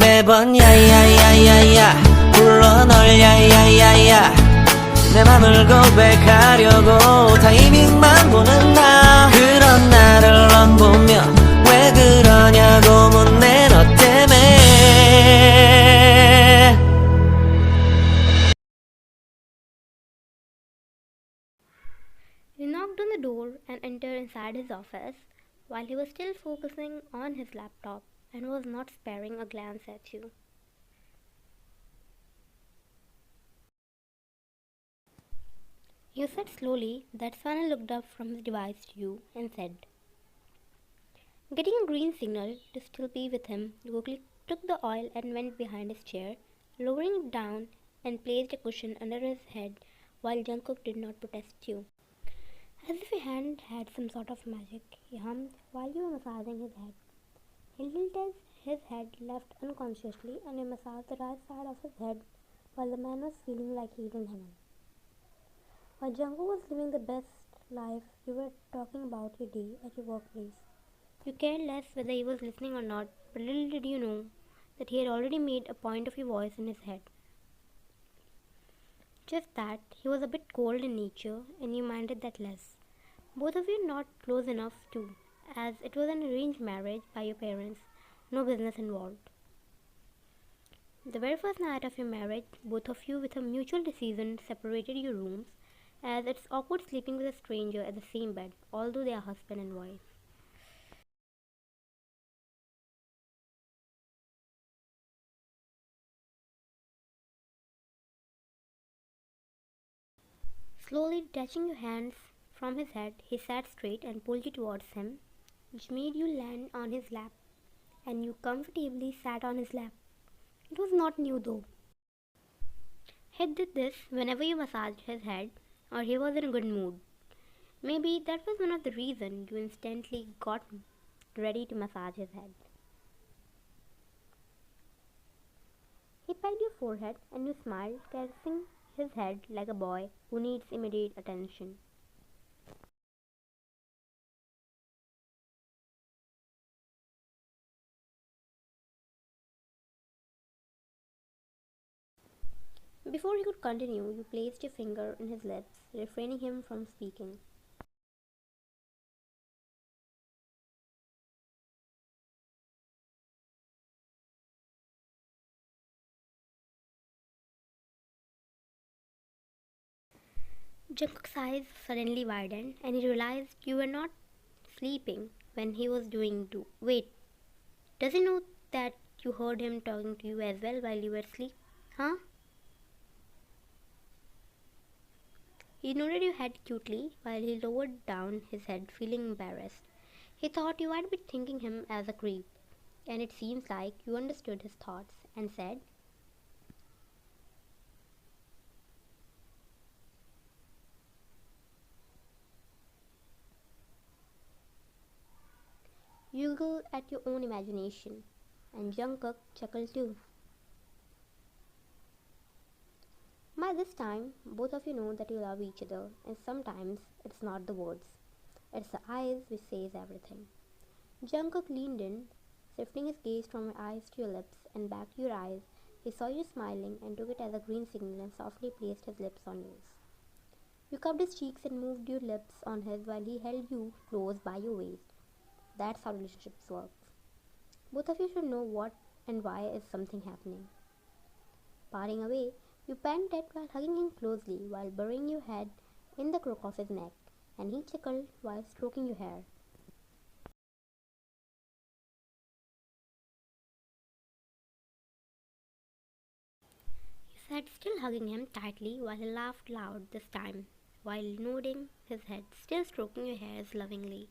매번 야야야야야 불러 널 야야야야 내 맘을 고백하려고 타이밍만 보는 나 그런 나를 넌 보며 왜 그러냐고 묻네 너 때문에 He knocked on the door and entered inside his office while he was still focusing on his laptop and was not sparing a glance at you. You said slowly that Sana looked up from his device to you and said, getting a green signal to still be with him, you quickly took the oil and went behind his chair, lowering it down and placed a cushion under his head while Jungkook did not protest you. As if your hand had some sort of magic, he hummed while you were massaging his head. He tilted his head left unconsciously and you massaged the right side of his head while the man was feeling like he was in heaven. While Jungkook was living the best life, you were talking about your day at your workplace. You cared less whether he was listening or not, but little did you know that he had already made a point of your voice in his head. Just that he was a bit cold in nature and you minded that less. Both of you not close enough too, as it was an arranged marriage by your parents, no business involved. The very first night of your marriage, both of you with a mutual decision separated your rooms, as it's awkward sleeping with a stranger at the same bed, although they are husband and wife. Slowly detaching your hands from his head, he sat straight and pulled you towards him, which made you land on his lap, and you comfortably sat on his lap. It was not new though. He did this whenever you massaged his head or he was in a good mood. Maybe that was one of the reasons you instantly got ready to massage his head. He pecked your forehead and you smiled, caressing his head like a boy who needs immediate attention. Before he could continue, you placed your finger in his lips, refraining him from speaking. Jungkook's eyes suddenly widened and he realized you were not sleeping when he was doing do. Wait, does he know that you heard him talking to you as well while you were asleep? Huh? He nodded your head cutely while he lowered down his head, feeling embarrassed. He thought you might be thinking him as a creep, and it seems like you understood his thoughts and said, "You go at your own imagination." And Jungkook chuckled too. By this time, both of you know that you love each other, and sometimes it's not the words, it's the eyes which says everything. Jungkook leaned in, shifting his gaze from your eyes to your lips and back to your eyes. He saw you smiling and took it as a green signal and softly placed his lips on yours. You cupped his cheeks and moved your lips on his while he held you close by your waist. That's how relationships work. Both of you should know what and why is something happening. Parting away, you panted while hugging him closely while burying your head in the crook of his neck, and he chuckled while stroking your hair. You sat still hugging him tightly while he laughed loud this time, while nodding his head, still stroking your hairs lovingly.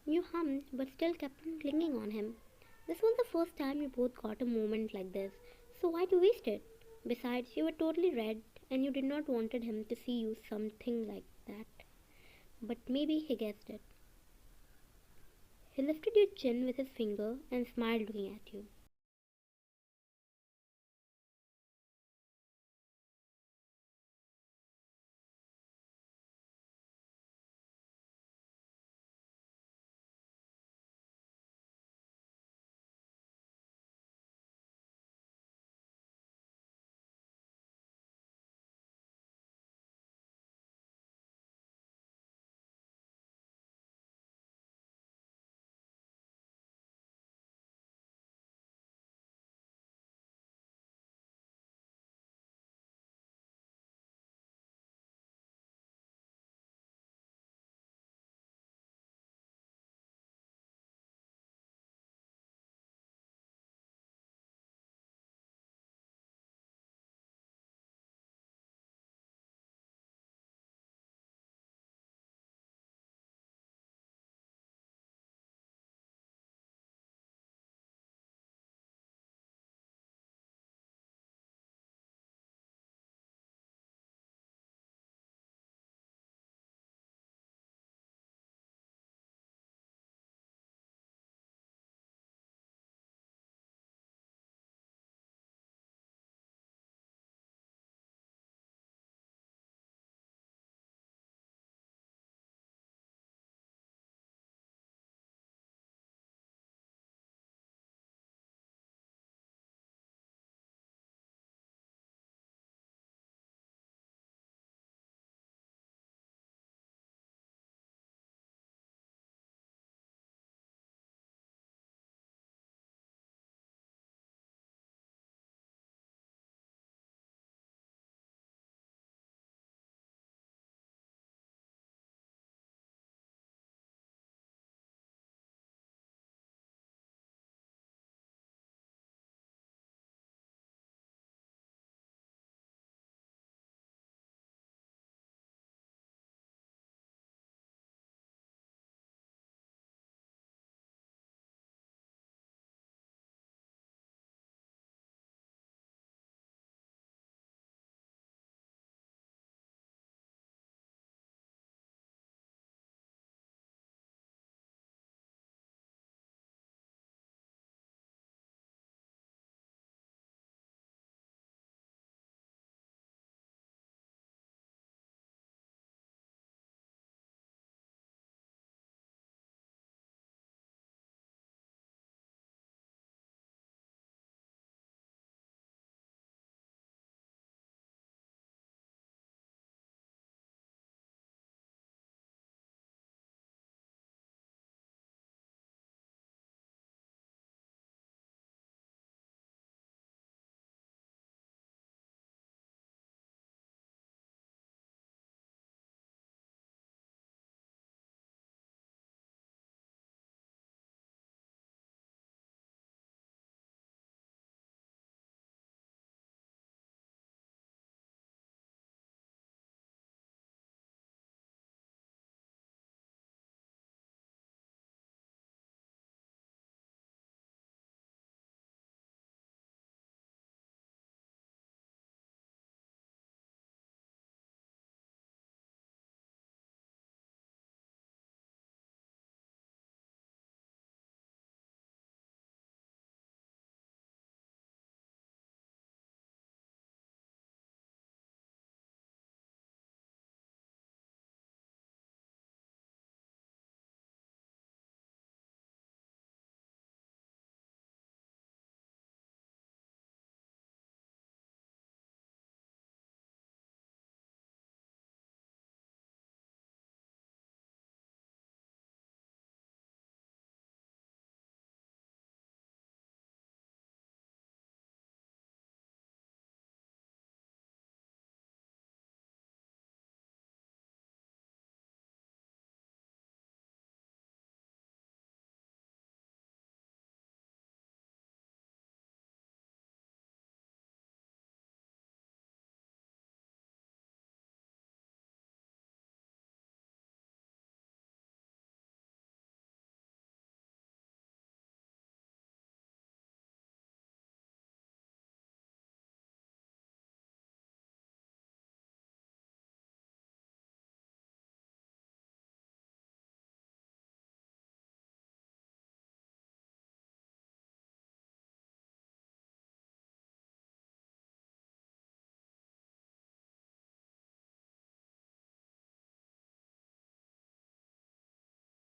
You hummed but still kept on clinging on him. This was the first time you both got a moment like this, so why to waste it? Besides, you were totally red and you did not wanted him to see you something like that. But maybe he guessed it. He lifted your chin with his finger and smiled looking at you.